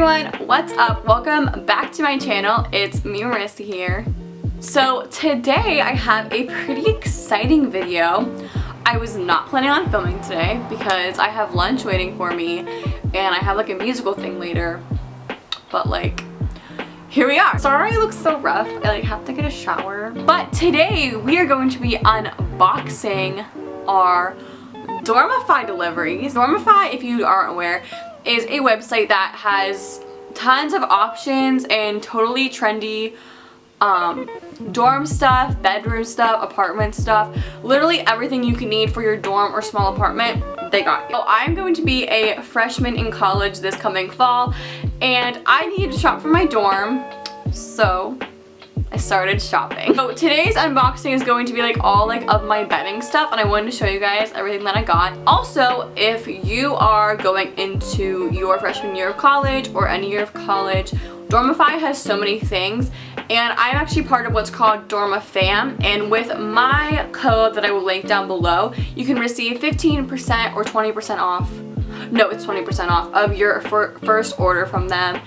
everyone, what's up? Welcome back to my channel. It's me, Marisa here. So today I have a pretty exciting video. I was not planning on filming today because I have lunch waiting for me and I have like a musical thing later, but like here we are. Sorry I look so rough, I like have to get a shower. But today we are going to be unboxing our Dormify deliveries. Dormify, if you aren't aware, is a website that has tons of options and totally trendy dorm stuff, bedroom stuff, apartment stuff, literally everything you can need for your dorm or small apartment, they got. So I'm going to be a freshman in college this coming fall and I needed to shop for my dorm, so I started shopping. So today's unboxing is going to be like all like of my bedding stuff and I wanted to show you guys everything that I got. Also, if you are going into your freshman year of college or any year of college, Dormify has so many things and I'm actually part of what's called Dormifam, and with my code that I will link down below, you can receive 15% or 20% off. No, it's 20% off of your first order from them.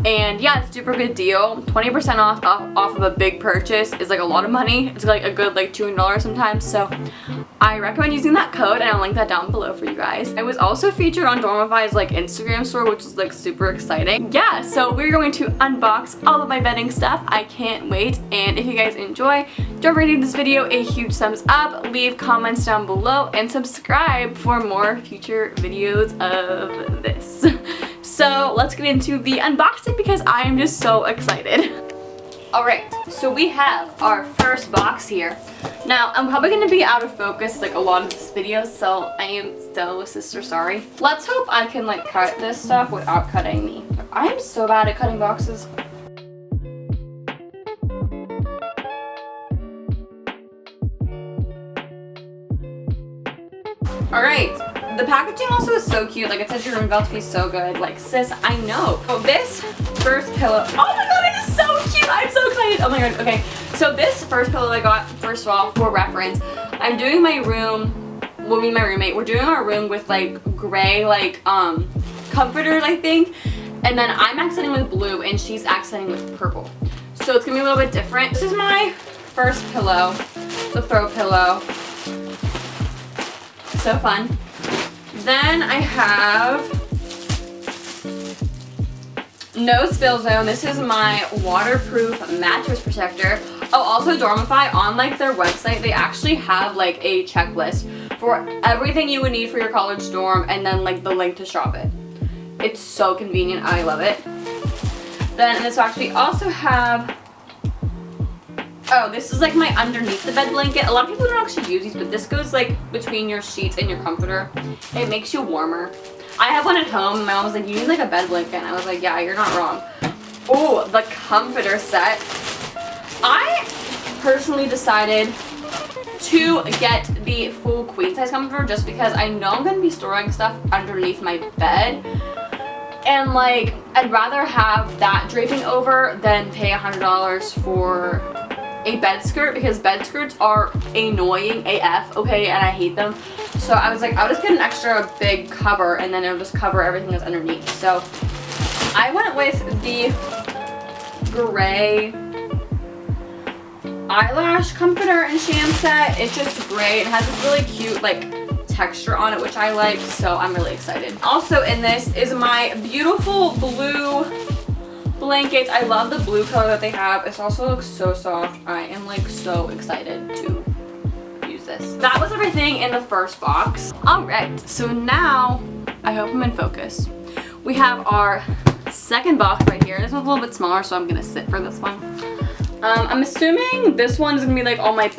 And yeah, it's a super good deal. 20% off of a big purchase is like a lot of money. It's like a good like $200 sometimes. So I recommend using that code and I'll link that down below for you guys. I was also featured on Dormify's like Instagram store, which is like super exciting. Yeah, so we're going to unbox all of my bedding stuff. I can't wait. And if you guys enjoy, don't forget to give this video a huge thumbs up, leave comments down below, and subscribe for more future videos of this. So let's get into the unboxing because I am just so excited. Alright, so we have our first box here. Now, I'm probably going to be out of focus like a lot of this video, so I am so sister sorry. Let's hope I can like cut this stuff without cutting me. I am so bad at cutting boxes. Alright, the packaging also is so cute. Like it says your room about to be so good. Like sis, I know. So this first pillow, oh my god, it is so cute. I'm so excited. Oh my god, okay. So this first pillow I got, first of all, for reference, I'm doing my room, well, me and my roommate, we're doing our room with like gray, like comforters, I think. And then I'm accenting with blue and she's accenting with purple. So it's gonna be a little bit different. This is my first pillow. It's a throw pillow. So fun. Then I have No Spill Zone. This is my waterproof mattress protector. Oh, also Dormify, on like their website, they actually have like a checklist for everything you would need for your college dorm and then like the link to shop it. It's so convenient. I love it. Then in this box we also have, oh, this is like my underneath the bed blanket. A lot of people don't actually use these, but this goes like between your sheets and your comforter. It makes you warmer. I have one at home. My mom was like, you need like a bed blanket. And I was like, yeah, you're not wrong. Oh, the comforter set. I personally decided to get the full queen size comforter just because I know I'm going to be storing stuff underneath my bed. And like, I'd rather have that draping over than pay $100 for a bed skirt, because bed skirts are annoying AF, okay, and I hate them. So I was like, I'll just get an extra big cover and then it'll just cover everything that's underneath. So I went with the gray eyelash comforter and sham set. It's just gray. It has this really cute like texture on it, which I like, so I'm really excited. Also in this is my beautiful blue blankets. I love the blue color that they have. It also looks so soft. I am like so excited to use this. That was everything in the first box. Alright, so now I hope I'm in focus. We have our second box right here. This one's a little bit smaller, so I'm gonna sit for this one. I'm assuming this one's gonna be like all my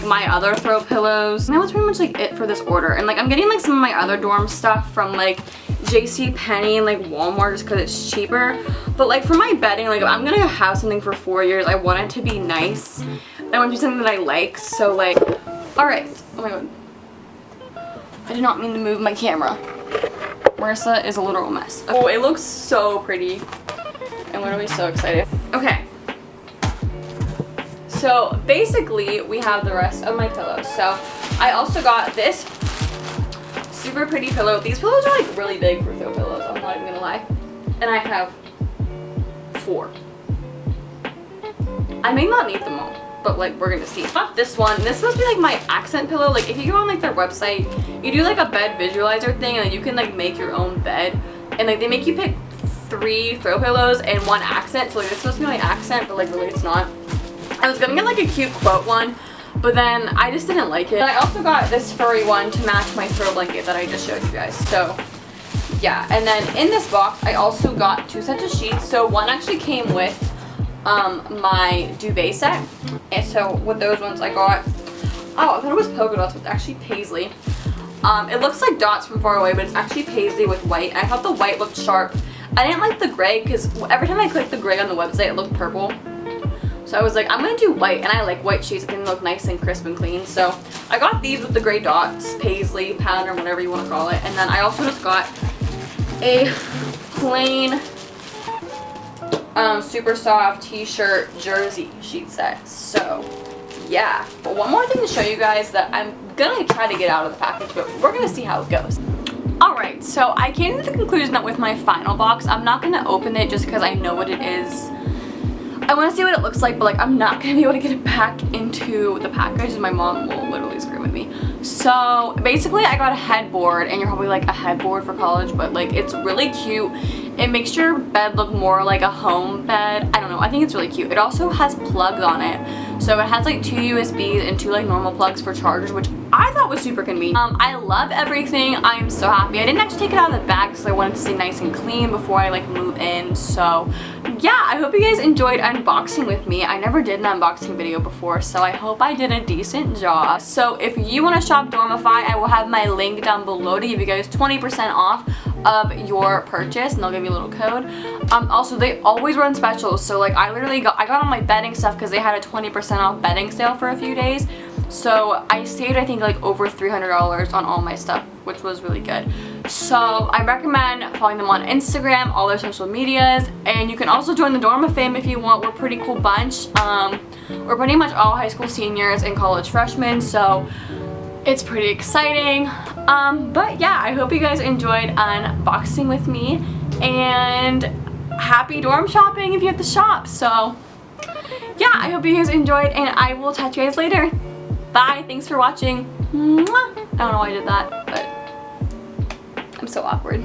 my other throw pillows. And that was pretty much like it for this order. And like I'm getting like some of my other dorm stuff from like JCPenney and like Walmart just because it's cheaper. But like for my bedding, like if I'm gonna have something for 4 years, I want it to be nice. I want it to be something that I like. So like, alright. Oh my god. I did not mean to move my camera. Marisa is a literal mess. Oh, it looks so pretty. I'm literally so excited. Okay. So basically we have the rest of my pillows. So I also got this super pretty pillow. These pillows are like really big for throw pillows, I'm not even gonna lie. And I have 4. I may not need them all, but like we're gonna see. Got this one. This must be like my accent pillow. Like if you go on like their website, you do like a bed visualizer thing, and you can like make your own bed, and like they make you pick 3 throw pillows and 1 accent. So like this must be my accent, but like really it's not. I was gonna get like a cute quote one, but then I just didn't like it. And I also got this furry one to match my throw blanket that I just showed you guys. So yeah, and then in this box I also got 2 sets of sheets. So one actually came with my duvet set, and so with those ones I got, oh, I thought it was polka dots, but it's actually paisley. It looks like dots from far away, but it's actually paisley with white, and I thought the white looked sharp. I didn't like the gray because every time I clicked the gray on the website it looked purple, so I was like, I'm gonna do white, and I like white sheets. It can look nice and crisp and clean. So I got these with the gray dots, paisley, pattern, whatever you want to call it. And then I also just got a plain super soft t-shirt jersey sheet set. So yeah, but one more thing to show you guys that I'm gonna try to get out of the package, but we're gonna see how it goes. Alright, so I came to the conclusion that with my final box, I'm not gonna open it just because I know what it is. I want to see what it looks like, but like I'm not gonna be able to get it back into the package, and my mom will literally scream at me. So basically I got a headboard, and you're probably like, a headboard for college, but like it's really cute. It makes your bed look more like a home bed. I don't know, I think it's really cute. It also has plugs on it, so it has like 2 USBs and 2 like normal plugs for chargers, which I thought was super convenient. I love everything. I'm so happy. I didn't actually take it out of the bag because I wanted to stay nice and clean before I like move in. So yeah, I hope you guys enjoyed unboxing with me. I never did an unboxing video before, so I hope I did a decent job. So if you want to shop Dormify, I will have my link down below to give you guys 20% off of your purchase, and they'll give you a little code. Also they always run specials, so like I got on my bedding stuff because they had a 20% off bedding sale for a few days. So I saved, I think, like over $300 on all my stuff, which was really good. So I recommend following them on Instagram, all their social medias, and you can also join the Dorma fam if you want. We're a pretty cool bunch. We're pretty much all high school seniors and college freshmen, so it's pretty exciting. But yeah, I hope you guys enjoyed unboxing with me, and happy dorm shopping if you have to shop. So yeah, I hope you guys enjoyed, and I will talk to you guys later. Bye, thanks for watching. Mwah. I don't know why I did that, but I'm so awkward.